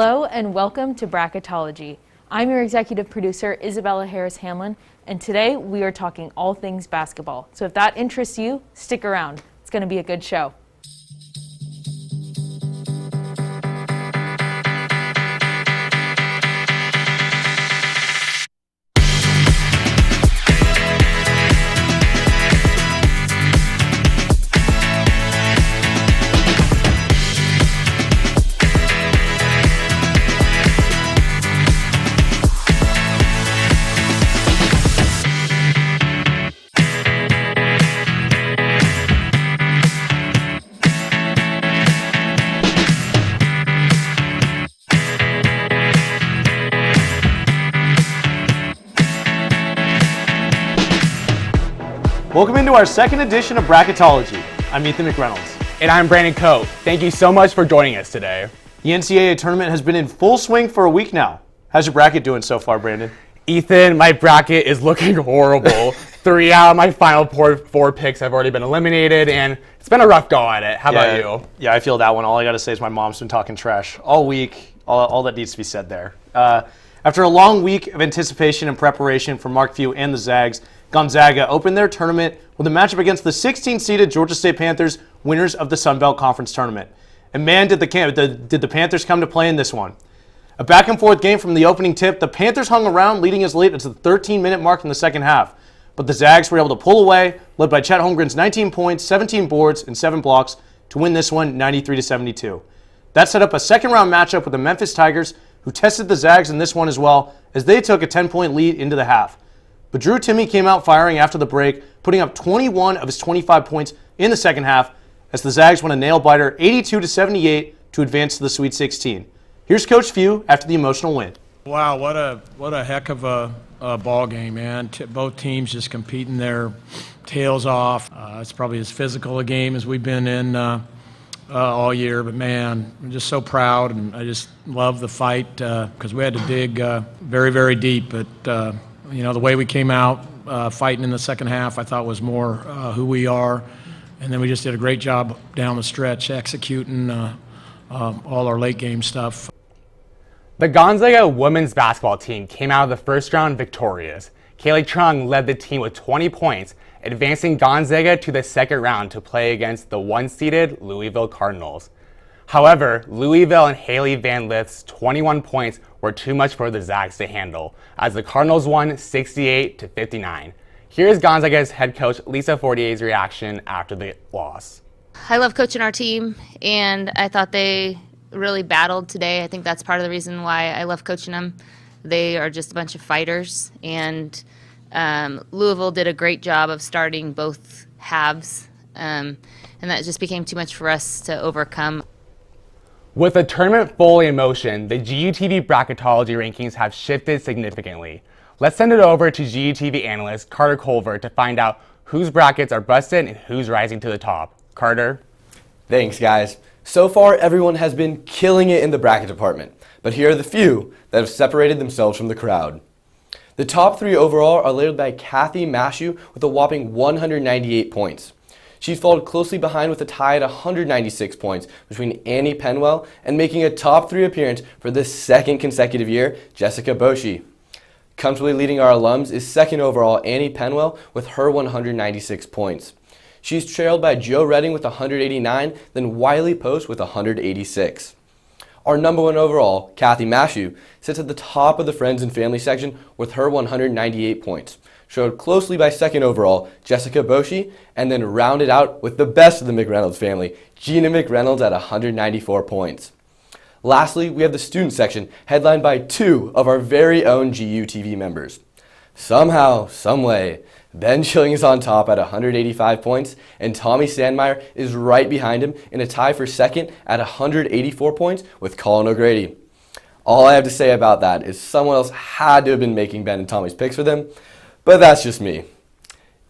Hello and welcome to Bracketology. I'm your executive producer, Isabella Hamlin, and today we are talking all things basketball. So if that interests you, stick around. It's going to be a good show. Welcome into our second edition of Bracketology. I'm Ethan McReynolds. And I'm Brandon Coe. Thank you so much for joining us today. The NCAA tournament has been in full swing for a week now. How's your bracket doing so far, Brandon? Ethan, my bracket is looking horrible. 3 out of my final four picks have already been eliminated, and it's been a rough go at it. How about you? Yeah, I feel that one. All I got to say is my mom's been talking trash all week. All that needs to be said there. After a long week of anticipation and preparation for Mark Few and the Zags, Gonzaga opened their tournament with a matchup against the 16th-seeded Georgia State Panthers, winners of the Sun Belt Conference Tournament. And man, did the Panthers come to play in this one. A back-and-forth game from the opening tip, the Panthers hung around, leading as late as the 13-minute mark in the second half. But the Zags were able to pull away, led by Chet Holmgren's 19 points, 17 boards, and 7 blocks to win this one 93-72. That set up a second-round matchup with the Memphis Tigers, who tested the Zags in this one as well, as they took a 10-point lead into the half. But Drew Timme came out firing after the break, putting up 21 of his 25 points in the second half as the Zags won a nail-biter 82-78 to advance to the Sweet 16. Here's Coach Few after the emotional win. Wow, what a heck of a ball game, man. Both teams just competing their tails off. It's probably as physical a game as we've been in all year, but man, I'm just so proud, and I just love the fight because we had to dig very, very deep, but the way we came out fighting in the second half, I thought was more who we are. And then we just did a great job down the stretch executing all our late game stuff. The Gonzaga women's basketball team came out of the first round victorious. Kaylee Chung led the team with 20 points, advancing Gonzaga to the second round to play against the one-seeded Louisville Cardinals. However, Louisville and Haley Van Lith's 21 points were too much for the Zags to handle, as the Cardinals won 68-59. Here's Gonzaga's head coach Lisa Fortier's reaction after the loss. I love coaching our team, and I thought they really battled today. I think that's part of the reason why I love coaching them. They are just a bunch of fighters, and Louisville did a great job of starting both halves, and that just became too much for us to overcome. With the tournament fully in motion, the GUTV bracketology rankings have shifted significantly. Let's send it over to GUTV analyst Carter Culver to find out whose brackets are busted and who's rising to the top. Carter? Thanks, guys. So far, everyone has been killing it in the bracket department, but here are the few that have separated themselves from the crowd. The top 3 overall are led by Kathy Mashew with a whopping 198 points. She's followed closely behind with a tie at 196 points between Annie Penwell and making a top 3 appearance for the second consecutive year, Jessica Boshi. Comfortably leading our alums is second overall Annie Penwell with her 196 points. She's trailed by Joe Redding with 189, then Wiley Post with 186. Our number 1 overall, Kathy Mashew, sits at the top of the Friends and Family section with her 198 points. Showed closely by second overall, Jessica Boshi, and then rounded out with the best of the McReynolds family, Gina McReynolds at 194 points. Lastly, we have the student section, headlined by 2 of our very own GUTV members. Somehow, someway, Ben Schilling is on top at 185 points, and Tommy Sandmeyer is right behind him in a tie for second at 184 points with Colin O'Grady. All I have to say about that is someone else had to have been making Ben and Tommy's picks for them, but that's just me.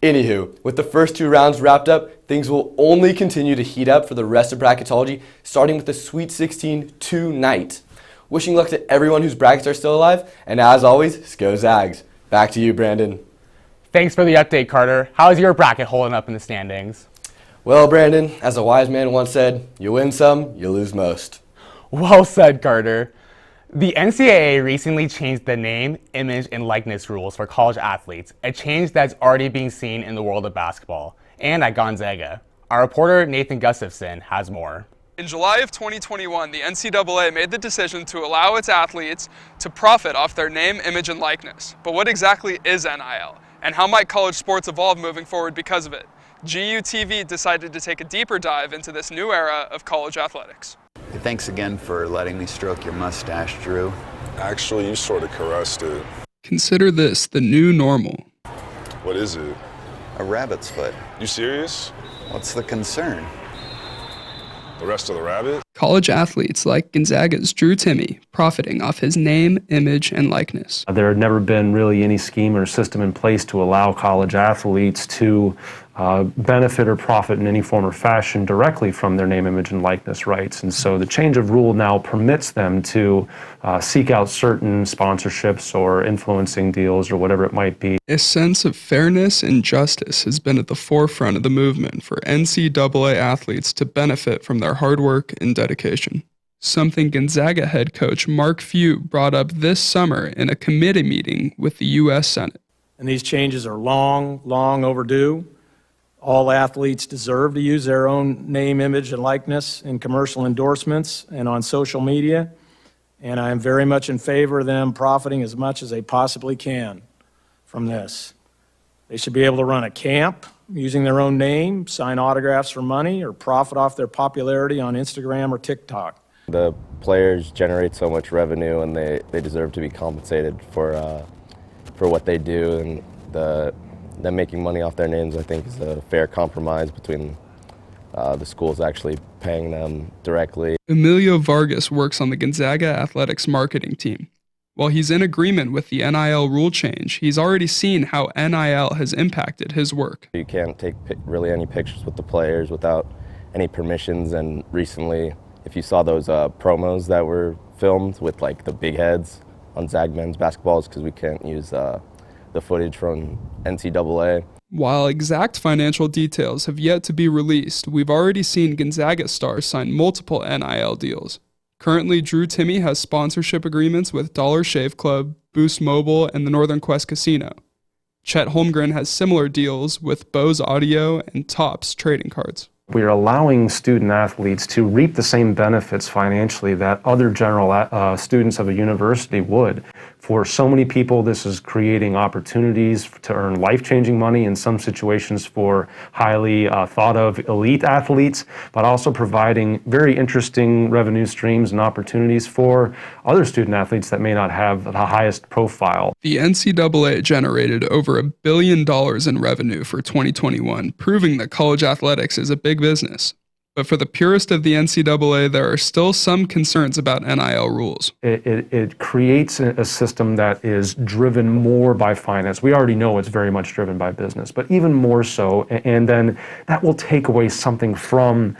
Anywho, with the first 2 rounds wrapped up, things will only continue to heat up for the rest of bracketology, starting with the Sweet 16 tonight. Wishing luck to everyone whose brackets are still alive, and as always, go Zags. Back to you, Brandon. Thanks for the update, Carter. How's your bracket holding up in the standings? Well, Brandon, as a wise man once said, you win some, you lose most. Well said, Carter. The NCAA recently changed the name, image, and likeness rules for college athletes, a change that's already being seen in the world of basketball and at Gonzaga. Our reporter Nathan Gustafson has more. In July of 2021, the NCAA made the decision to allow its athletes to profit off their name, image, and likeness. But what exactly is NIL? And how might college sports evolve moving forward because of it? GUTV decided to take a deeper dive into this new era of college athletics. Hey, thanks again for letting me stroke your mustache, Drew. Actually, you sort of caressed it. Consider this the new normal. What is it? A rabbit's foot. You serious? What's the concern? The rest of the rabbit? College athletes like Gonzaga's Drew Timme profiting off his name, image, and likeness. There had never been really any scheme or system in place to allow college athletes to benefit or profit in any form or fashion directly from their name, image, and likeness rights. And so the change of rule now permits them to seek out certain sponsorships or influencing deals or whatever it might be. A sense of fairness and justice has been at the forefront of the movement for NCAA athletes to benefit from their hard work and dedication. Something Gonzaga head coach Mark Few brought up this summer in a committee meeting with the U.S. Senate. And these changes are long overdue. All athletes deserve to use their own name, image, and likeness in commercial endorsements and on social media. And I am very much in favor of them profiting as much as they possibly can from this. They should be able to run a camp using their own name, sign autographs for money, or profit off their popularity on Instagram or TikTok. The players generate so much revenue, and they deserve to be compensated for what they do, and them making money off their names, I think, is a fair compromise between the schools actually paying them directly. Emilio Vargas works on the Gonzaga Athletics marketing team. While he's in agreement with the NIL rule change, he's already seen how NIL has impacted his work. You can't take really any pictures with the players without any permissions, and recently, if you saw those promos that were filmed with like the big heads on Zag men's basketballs, because we can't use the footage from NCAA. While exact financial details have yet to be released, we've already seen Gonzaga stars sign multiple NIL deals. Currently, Drew Timme has sponsorship agreements with Dollar Shave Club, Boost Mobile, and the Northern Quest Casino. Chet Holmgren has similar deals with Bose Audio and Topps trading cards. We're allowing student athletes to reap the same benefits financially that other general students of a university would. For so many people, this is creating opportunities to earn life-changing money in some situations for highly thought of elite athletes, but also providing very interesting revenue streams and opportunities for other student athletes that may not have the highest profile. The NCAA generated over $1 billion in revenue for 2021, proving that college athletics is a big business. But for the purist of the NCAA, there are still some concerns about NIL rules. It creates a system that is driven more by finance. We already know it's very much driven by business, but even more so. And then that will take away something from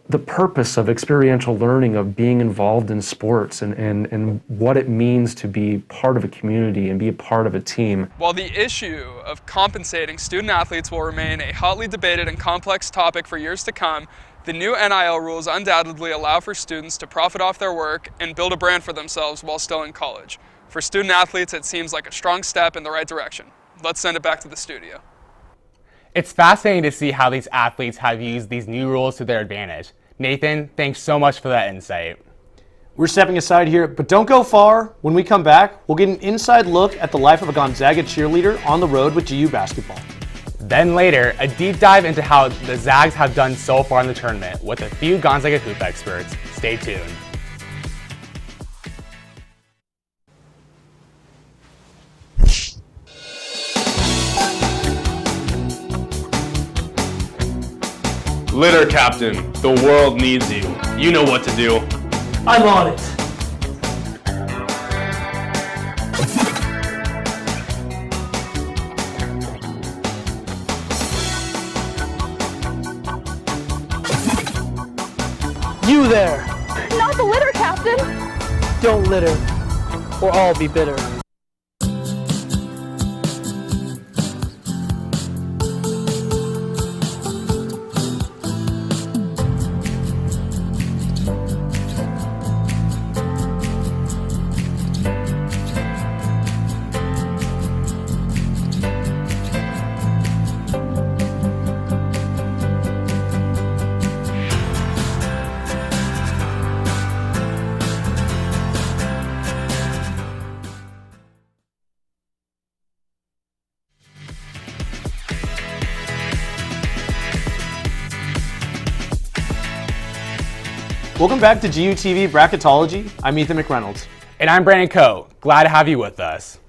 the purpose of experiential learning, of being involved in sports and what it means to be part of a community and be a part of a team. While the issue of compensating student athletes will remain a hotly debated and complex topic for years to come, the new NIL rules undoubtedly allow for students to profit off their work and build a brand for themselves while still in college. For student athletes, it seems like a strong step in the right direction. Let's send it back to the studio. It's fascinating to see how these athletes have used these new rules to their advantage. Nathan, thanks so much for that insight. We're stepping aside here, but don't go far. When we come back, we'll get an inside look at the life of a Gonzaga cheerleader on the road with GU basketball. Then later, a deep dive into how the Zags have done so far in the tournament with a few Gonzaga hoop experts. Stay tuned. Litter captain, the world needs you. You know what to do. I'm on it. You there! Not the litter, Captain! Don't litter, or I'll be bitter. Welcome back to GUTV Bracketology. I'm Ethan McReynolds. And I'm Brandon Coe. Glad to have you with us.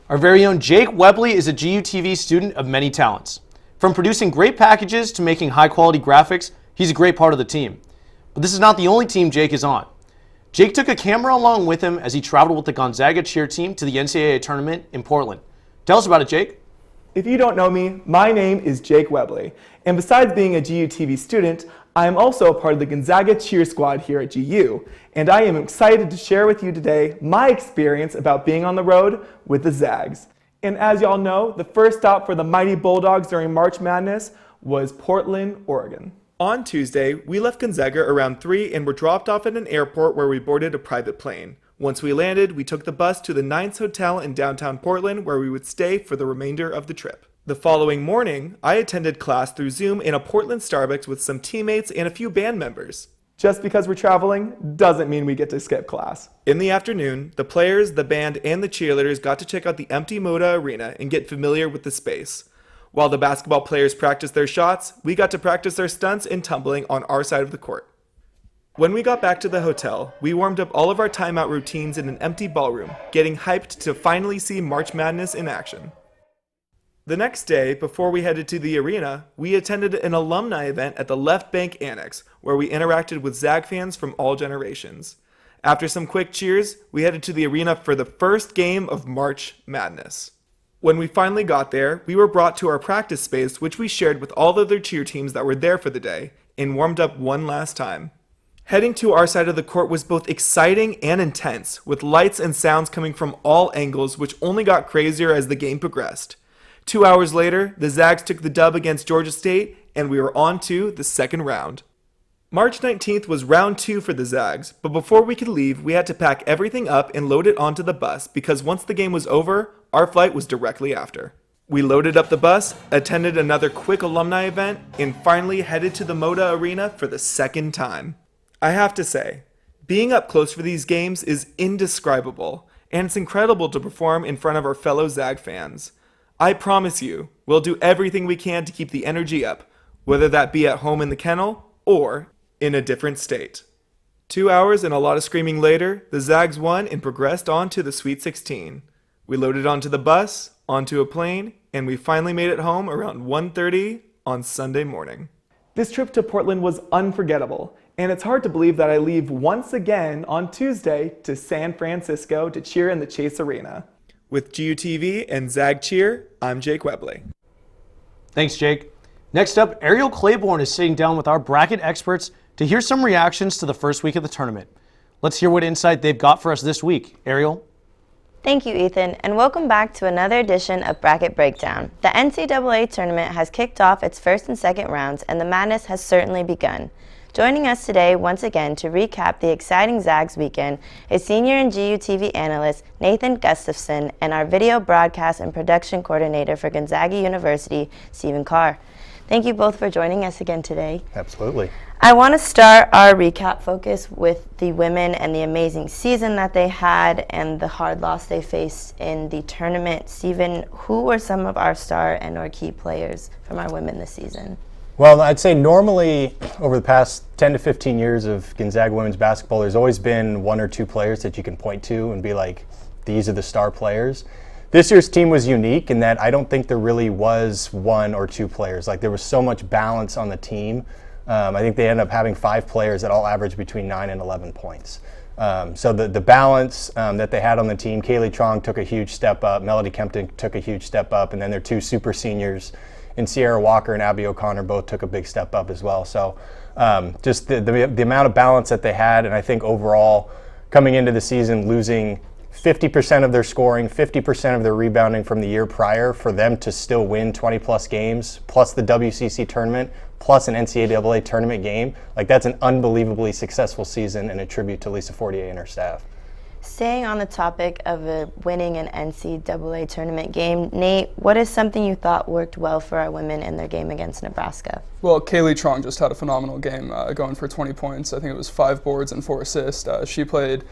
Our very own Jake Webley is a GUTV student of many talents. From producing great packages to making high-quality graphics, he's a great part of the team. But this is not the only team Jake is on. Jake took a camera along with him as he traveled with the Gonzaga cheer team to the NCAA tournament in Portland. Tell us about it, Jake. If you don't know me, my name is Jake Webley, and besides being a GUTV student, I am also a part of the Gonzaga cheer squad here at GU, and I am excited to share with you today my experience about being on the road with the Zags. And as y'all know, the first stop for the mighty Bulldogs during March Madness was Portland, Oregon. On Tuesday, we left Gonzaga around 3 and were dropped off at an airport where we boarded a private plane. Once we landed, we took the bus to the Ninth Hotel in downtown Portland where we would stay for the remainder of the trip. The following morning, I attended class through Zoom in a Portland Starbucks with some teammates and a few band members. Just because we're traveling doesn't mean we get to skip class. In the afternoon, the players, the band, and the cheerleaders got to check out the empty Moda Arena and get familiar with the space. While the basketball players practiced their shots, we got to practice our stunts and tumbling on our side of the court. When we got back to the hotel, we warmed up all of our timeout routines in an empty ballroom, getting hyped to finally see March Madness in action. The next day, before we headed to the arena, we attended an alumni event at the Left Bank Annex, where we interacted with Zag fans from all generations. After some quick cheers, we headed to the arena for the first game of March Madness. When we finally got there, we were brought to our practice space, which we shared with all the other cheer teams that were there for the day, and warmed up one last time. Heading to our side of the court was both exciting and intense, with lights and sounds coming from all angles, which only got crazier as the game progressed. 2 hours later, the Zags took the dub against Georgia State, and we were on to the second round. March 19th was round 2 for the Zags, but before we could leave, we had to pack everything up and load it onto the bus because once the game was over, our flight was directly after. We loaded up the bus, attended another quick alumni event, and finally headed to the Moda Arena for the second time. I have to say, being up close for these games is indescribable, and it's incredible to perform in front of our fellow Zag fans. I promise you, we'll do everything we can to keep the energy up, whether that be at home in the kennel or in a different state. 2 hours and a lot of screaming later, the Zags won and progressed on to the Sweet 16. We loaded onto the bus, onto a plane, and we finally made it home around 1:30 on Sunday morning. This trip to Portland was unforgettable, and it's hard to believe that I leave once again on Tuesday to San Francisco to cheer in the Chase Arena. With GUTV and Zag Cheer, I'm Jake Webley. Thanks, Jake. Next up, Arielle Clayborn is sitting down with our bracket experts to hear some reactions to the first week of the tournament. Let's hear what insight they've got for us this week. Arielle? Thank you, Ethan, and welcome back to another edition of Bracket Breakdown. The NCAA tournament has kicked off its first and second rounds, and the madness has certainly begun. Joining us today once again to recap the exciting Zags weekend is senior and GUTV analyst Nathan Gustafson and our video broadcast and production coordinator for Gonzaga University, Stephen Karr. Thank you both for joining us again today. Absolutely. I want to start our recap focus with the women and the amazing season that they had and the hard loss they faced in the tournament. Stephen, who were some of our star and or key players from our women this season? Well, I'd say normally over the past 10 to 15 years of Gonzaga women's basketball, there's always been one or two players that you can point to and be like, these are the star players. This year's team was unique in that I don't think there really was one or two players. Like there was so much balance on the team. I think they ended up having 5 players that all averaged between 9 and 11 points. So the balance that they had on the team, Kaylee Trong took a huge step up, Melody Kempton took a huge step up, and then their 2 super seniors in Sierra Walker and Abby O'Connor both took a big step up as well. So just the amount of balance that they had, and I think overall coming into the season losing 50% of their scoring, 50% of their rebounding from the year prior, for them to still win 20 plus games, plus the WCC tournament, plus an NCAA tournament game, like that's an unbelievably successful season and a tribute to Lisa Fortier and her staff. Staying on the topic of winning an NCAA tournament game, Nate, what is something you thought worked well for our women in their game against Nebraska? Well, Kaylee Trong just had a phenomenal game, going for 20 points. I think it was 5 boards and 4 assists. She played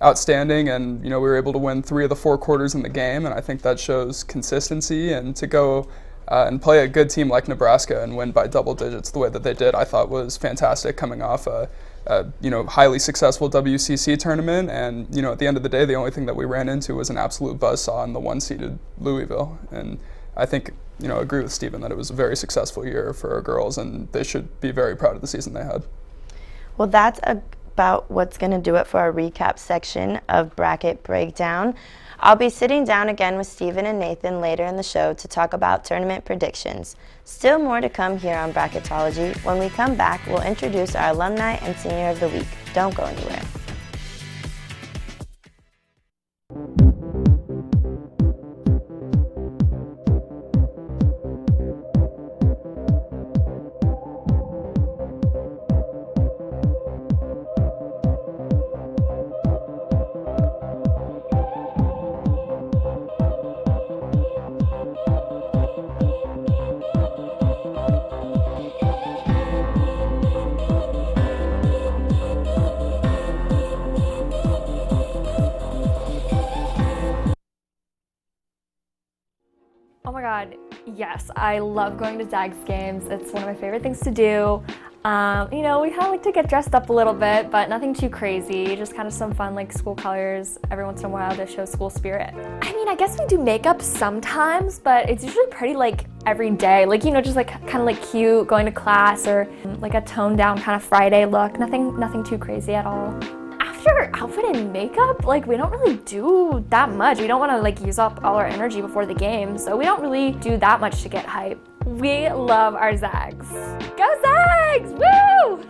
outstanding, and we were able to win 3 of the 4 quarters in the game, and I think that shows consistency. And to go and play a good team like Nebraska and win by double digits the way that they did, I thought was fantastic, coming off a highly successful WCC tournament. And, at the end of the day, the only thing that we ran into was an absolute buzzsaw in the one-seeded Louisville. And I think, agree with Stephen that it was a very successful year for our girls, and they should be very proud of the season they had. Well, that's about what's going to do it for our recap section of Bracket Breakdown. I'll be sitting down again with Stephen and Nathan later in the show to talk about tournament predictions. Still more to come here on Bracketology. When we come back, we'll introduce our Alumni and Senior of the Week. Don't go anywhere. Oh my God, yes, I love going to Zags games. It's one of my favorite things to do. We kind of like to get dressed up a little bit, but nothing too crazy, just kind of some fun like school colors every once in a while to show school spirit. I guess we do makeup sometimes, but it's usually pretty like every day, like, just like kind of like cute going to class, or like a toned down kind of Friday look, nothing too crazy at all. After outfit and makeup, like, we don't really do that much. We don't want to like use up all our energy before the game, so we don't really do that much to get hype. We love our Zags. Go Zags! Woo!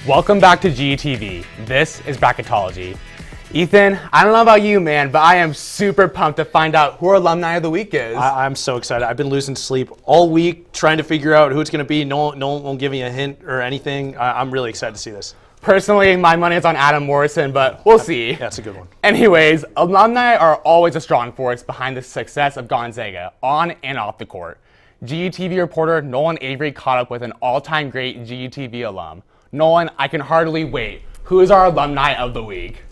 Welcome back to GUTV. This is Bracketology. Ethan, I don't know about you, man, but I am super pumped to find out who our Alumni of the Week is. I'm so excited. I've been losing sleep all week trying to figure out who it's going to be. No one won't give me a hint or anything. I'm really excited to see this. Personally, my money is on Adam Morrison, but we'll see. Yeah, that's a good one. Anyways, alumni are always a strong force behind the success of Gonzaga, on and off the court. GUTV reporter Nolan Avery caught up with an all-time great GUTV alum. Nolan, I can hardly wait. Who is our Alumni of the Week?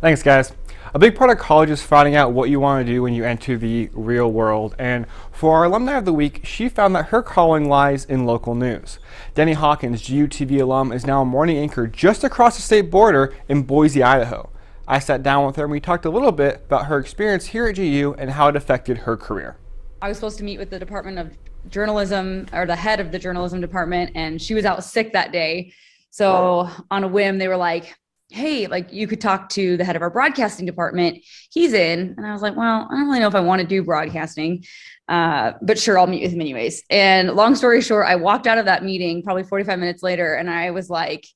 Thanks, guys. A big part of college is finding out what you want to do when you enter the real world. And for our Alumni of the Week, she found that her calling lies in local news. Deni Hawkins, GUTV alum, is now a morning anchor just across the state border in Boise, Idaho. I sat down with her and we talked a little bit about her experience here at GU and how it affected her career. I was supposed to meet with the Department of Journalism, or the head of the journalism department, and she was out sick that day. So on a whim, they were like, hey, like, you could talk to the head of our broadcasting department. He's in. And I was like, well, I don't really know if I want to do broadcasting, but sure, I'll meet with him anyways. And long story short, I walked out of that meeting probably 45 minutes later, and I was like,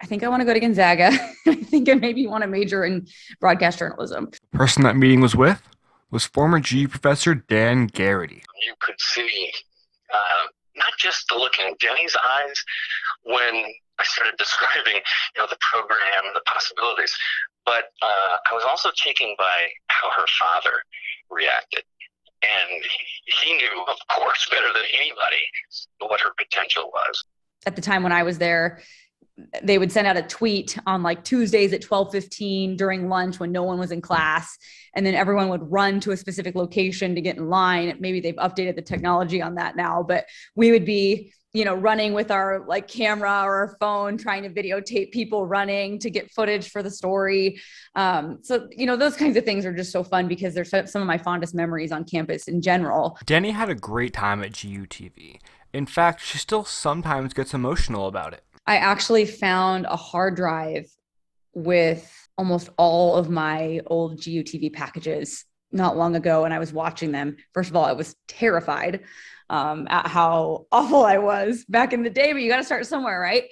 I think I want to go to Gonzaga. I think I maybe want to major in broadcast journalism. The person that meeting was with was former GU professor Dan Garrity. You could see not just the look in Deni's eyes when I started describing, the program, the possibilities, but I was also taken by how her father reacted. And he knew, of course, better than anybody what her potential was. At the time when I was there, they would send out a tweet on like Tuesdays at 12:15 during lunch when no one was in class. And then everyone would run to a specific location to get in line. Maybe they've updated the technology on that now, but we would be, running with our like camera or our phone, trying to videotape people running to get footage for the story. So, those kinds of things are just so fun because they're some of my fondest memories on campus in general. Deni had a great time at GUTV. In fact, she still sometimes gets emotional about it. I actually found a hard drive with almost all of my old GUTV packages not long ago, and I was watching them. First of all, I was terrified at how awful I was back in the day, but you got to start somewhere, right?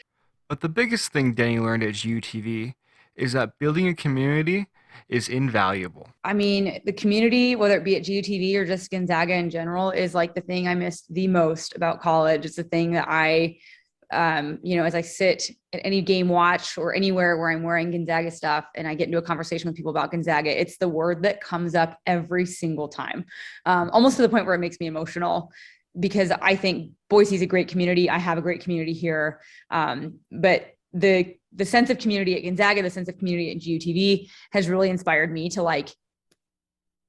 But the biggest thing Deni learned at GUTV is that building a community is invaluable. I mean, the community, whether it be at GUTV or just Gonzaga in general, is like the thing I missed the most about college. It's the thing that I as I sit at any game watch or anywhere where I'm wearing Gonzaga stuff and I get into a conversation with people about Gonzaga, it's the word that comes up every single time, almost to the point where it makes me emotional, because I think Boise's a great community. I have a great community here. But the sense of community at Gonzaga, the sense of community at GUTV has really inspired me to like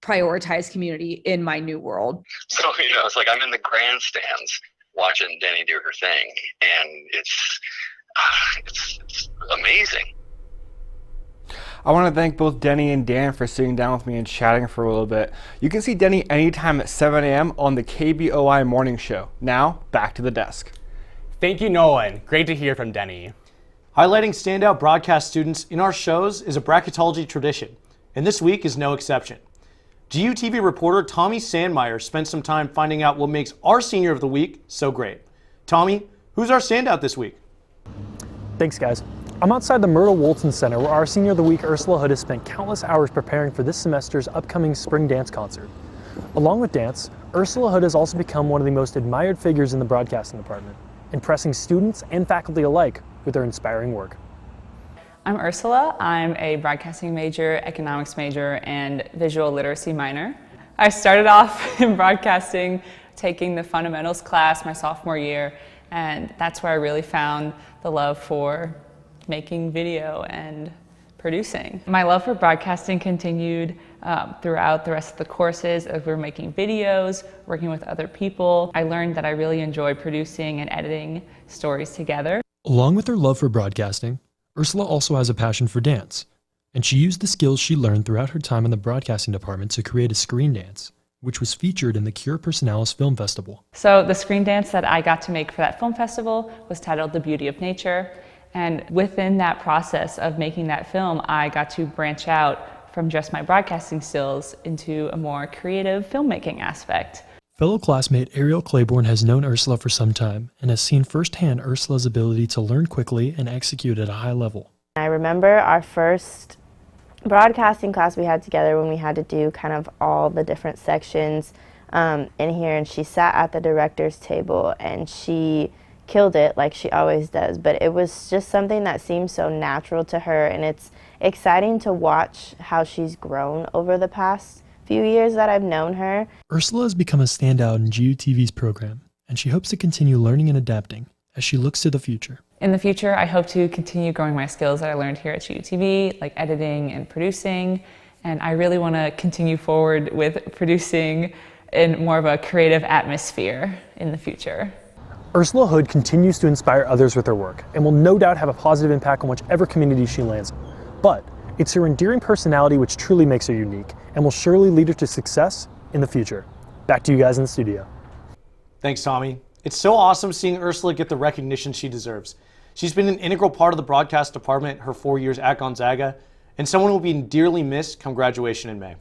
prioritize community in my new world. So, it's like I'm in the grandstands watching Deni do her thing, and it's amazing. I want to thank both Deni and Dan for sitting down with me and chatting for a little bit. You can see Deni anytime at 7 a.m. on the KBOI Morning Show. Now, back to the desk. Thank you, Nolan. Great to hear from Deni. Highlighting standout broadcast students in our shows is a bracketology tradition, and this week is no exception. GUTV reporter Tommy Sandmeyer spent some time finding out what makes our Senior of the Week so great. Tommy, who's our standout this week? Thanks, guys. I'm outside the Myrtle Woolton Center where our Senior of the Week, Ursula Hood, has spent countless hours preparing for this semester's upcoming spring dance concert. Along with dance, Ursula Hood has also become one of the most admired figures in the broadcasting department, impressing students and faculty alike with her inspiring work. I'm Ursula. I'm a broadcasting major, economics major, and visual literacy minor. I started off in broadcasting, taking the fundamentals class my sophomore year, and that's where I really found the love for making video and producing. My love for broadcasting continued throughout the rest of the courses as we were making videos, working with other people. I learned that I really enjoy producing and editing stories together. Along with her love for broadcasting, Ursula also has a passion for dance, and she used the skills she learned throughout her time in the broadcasting department to create a screen dance, which was featured in the Cure Personalis Film Festival. So the screen dance that I got to make for that film festival was titled The Beauty of Nature, and within that process of making that film, I got to branch out from just my broadcasting skills into a more creative filmmaking aspect. Fellow classmate Arielle Clayborn has known Ursula for some time and has seen firsthand Ursula's ability to learn quickly and execute at a high level. I remember our first broadcasting class we had together when we had to do kind of all the different sections in here, and she sat at the director's table and she killed it like she always does, but it was just something that seemed so natural to her, and it's exciting to watch how she's grown over the past few years that I've known her. Ursula has become a standout in GUTV's program, and she hopes to continue learning and adapting as she looks to the future. In the future, I hope to continue growing my skills that I learned here at GUTV, like editing and producing, and I really want to continue forward with producing in more of a creative atmosphere in the future. Ursula Hood continues to inspire others with her work and will no doubt have a positive impact on whichever community she lands in. But it's her endearing personality which truly makes her unique and will surely lead her to success in the future. Back to you guys in the studio. Thanks, Tommy. It's so awesome seeing Ursula get the recognition she deserves. She's been an integral part of the broadcast department her 4 years at Gonzaga, and someone who will be dearly missed come graduation in May.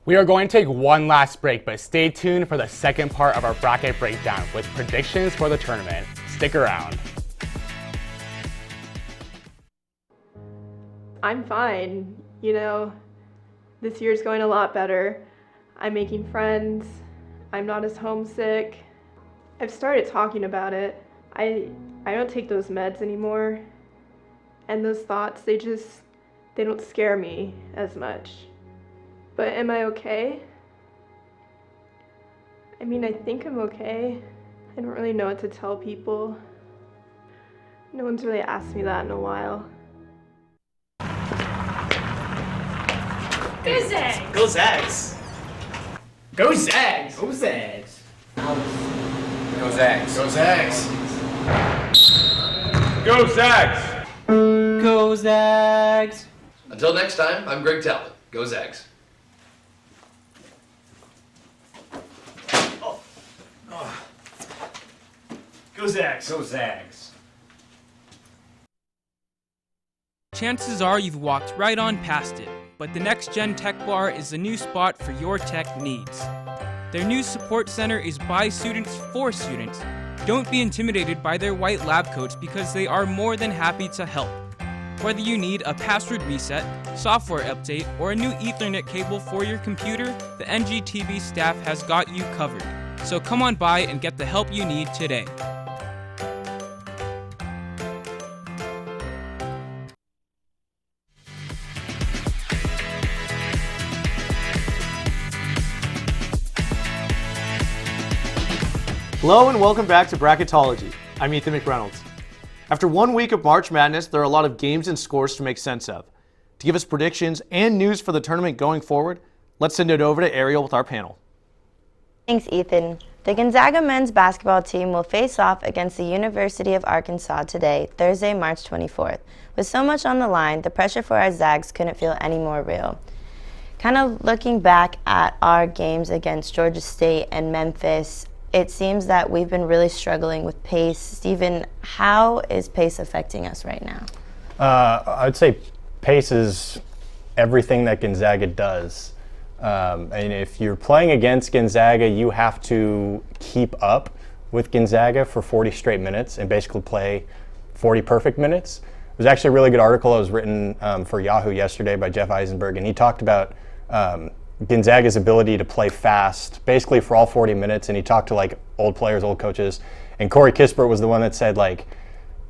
We are going to take one last break, but stay tuned for the second part of our bracket breakdown with predictions for the tournament. Stick around. I'm fine. This year's going a lot better. I'm making friends. I'm not as homesick. I've started talking about it. I don't take those meds anymore. And those thoughts, they don't scare me as much. But am I okay? I think I'm okay. I don't really know what to tell people. No one's really asked me that in a while. Go Zags! Go Zags! Go Zags! Go Zags! Go Zags! Go Zags! Go Zags! Go Zags! Until next time, I'm Greg Talbot. Go Zags! Go Zags! Go Zags! Chances are you've walked right on past it, but the Next Gen Tech Bar is the new spot for your tech needs. Their new support center is by students for students. Don't be intimidated by their white lab coats because they are more than happy to help. Whether you need a password reset, software update, or a new Ethernet cable for your computer, the NGTV staff has got you covered. So come on by and get the help you need today. Hello and welcome back to Bracketology. I'm Ethan McReynolds. After 1 week of March Madness, there are a lot of games and scores to make sense of. To give us predictions and news for the tournament going forward, let's send it over to Arielle with our panel. Thanks, Ethan. The Gonzaga men's basketball team will face off against the University of Arkansas today, Thursday, March 24th. With so much on the line, the pressure for our Zags couldn't feel any more real. Kind of looking back at our games against Georgia State and Memphis, it seems that we've been really struggling with pace. Steven, how is pace affecting us right now? I would say pace is everything that Gonzaga does. And if you're playing against Gonzaga, you have to keep up with Gonzaga for 40 straight minutes and basically play 40 perfect minutes. It was actually a really good article that was written for Yahoo yesterday by Jeff Eisenberg, and he talked about Gonzaga's ability to play fast, basically for all 40 minutes, and he talked to like old players, old coaches, and Corey Kispert was the one that said like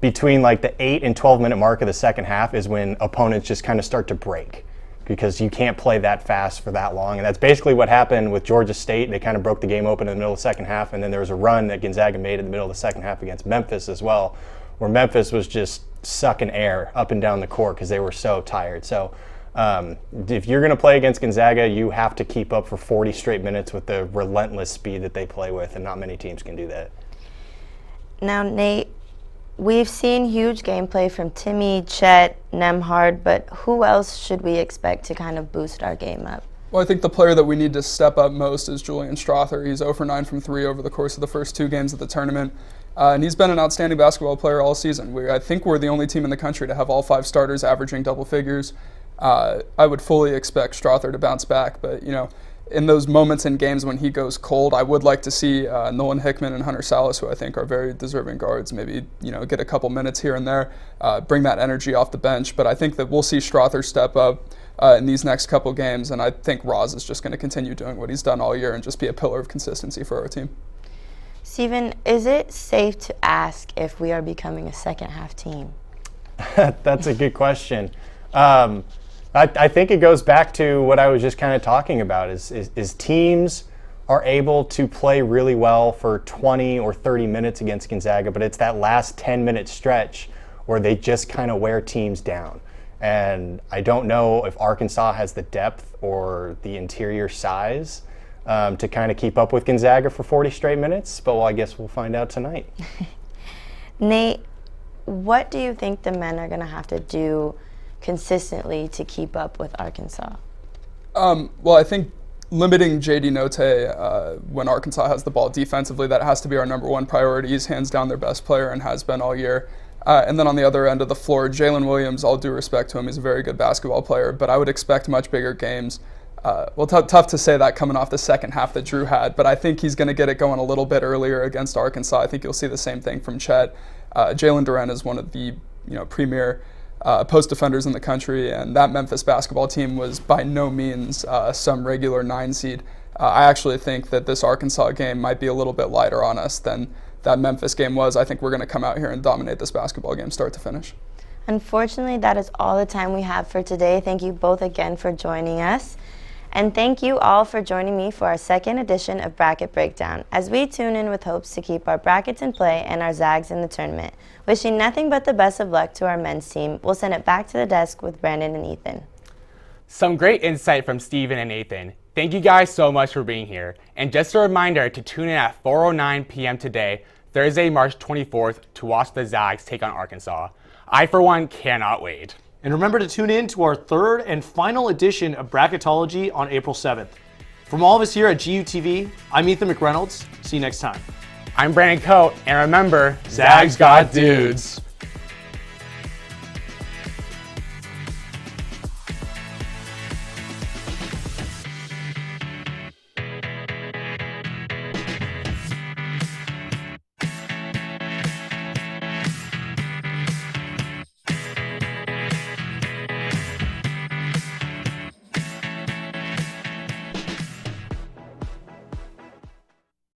between like the 8 and 12 minute mark of the second half is when opponents just kind of start to break because you can't play that fast for that long, and that's basically what happened with Georgia State. They kind of broke the game open in the middle of the second half, and then there was a run that Gonzaga made in the middle of the second half against Memphis as well, where Memphis was just sucking air up and down the court because they were so tired. So if you're going to play against Gonzaga, you have to keep up for 40 straight minutes with the relentless speed that they play with, and not many teams can do that. Now, Nate, we've seen huge gameplay from Timmy, Chet, Nembhard, but who else should we expect to kind of boost our game up? Well, I think the player that we need to step up most is Julian Strother. He's 0 for 9 from 3 over the course of the first 2 games of the tournament. And he's been an outstanding basketball player all season. I think we're the only team in the country to have all 5 starters averaging double figures. I would fully expect Strother to bounce back, but in those moments in games when he goes cold, I would like to see Nolan Hickman and Hunter Salas, who I think are very deserving guards, maybe get a couple minutes here and there, bring that energy off the bench. But I think that we'll see Strother step up in these next couple games, and I think Roz is just going to continue doing what he's done all year and just be a pillar of consistency for our team. Steven, is it safe to ask if we are becoming a second half team? That's a good question. I think it goes back to what I was just kind of talking about is teams are able to play really well for 20 or 30 minutes against Gonzaga, but it's that last 10-minute stretch where they just kind of wear teams down. And I don't know if Arkansas has the depth or the interior size to kind of keep up with Gonzaga for 40 straight minutes, but I guess we'll find out tonight. Nate, what do you think the men are going to have to do consistently to keep up with Arkansas? Well, I think limiting J.D. Notae when Arkansas has the ball defensively, that has to be our number one priority. He's hands down their best player and has been all year. And then on the other end of the floor, Jalen Williams, all due respect to him, he's a very good basketball player, but I would expect much bigger games. Tough to say that coming off the second half that Drew had, but I think he's going to get it going a little bit earlier against Arkansas. I think you'll see the same thing from Chet. Jalen Duren is one of the premier post defenders in the country, and that Memphis basketball team was by no means some regular 9 seed. I actually think that this Arkansas game might be a little bit lighter on us than that Memphis game was. I think we're going to come out here and dominate this basketball game start to finish. Unfortunately, that is all the time we have for today. Thank you both again for joining us. And thank you all for joining me for our second edition of Bracket Breakdown, as we tune in with hopes to keep our brackets in play and our Zags in the tournament. Wishing nothing but the best of luck to our men's team. We'll send it back to the desk with Brandon and Ethan. Some great insight from Steven and Nathan. Thank you guys so much for being here. And just a reminder to tune in at 4:09 p.m. today, Thursday, March 24th, to watch the Zags take on Arkansas. I, for one, cannot wait. And remember to tune in to our 3rd and final edition of Bracketology on April 7th. From all of us here at GUTV, I'm Ethan McReynolds. See you next time. I'm Brandon Coate, and remember, Zags got dudes.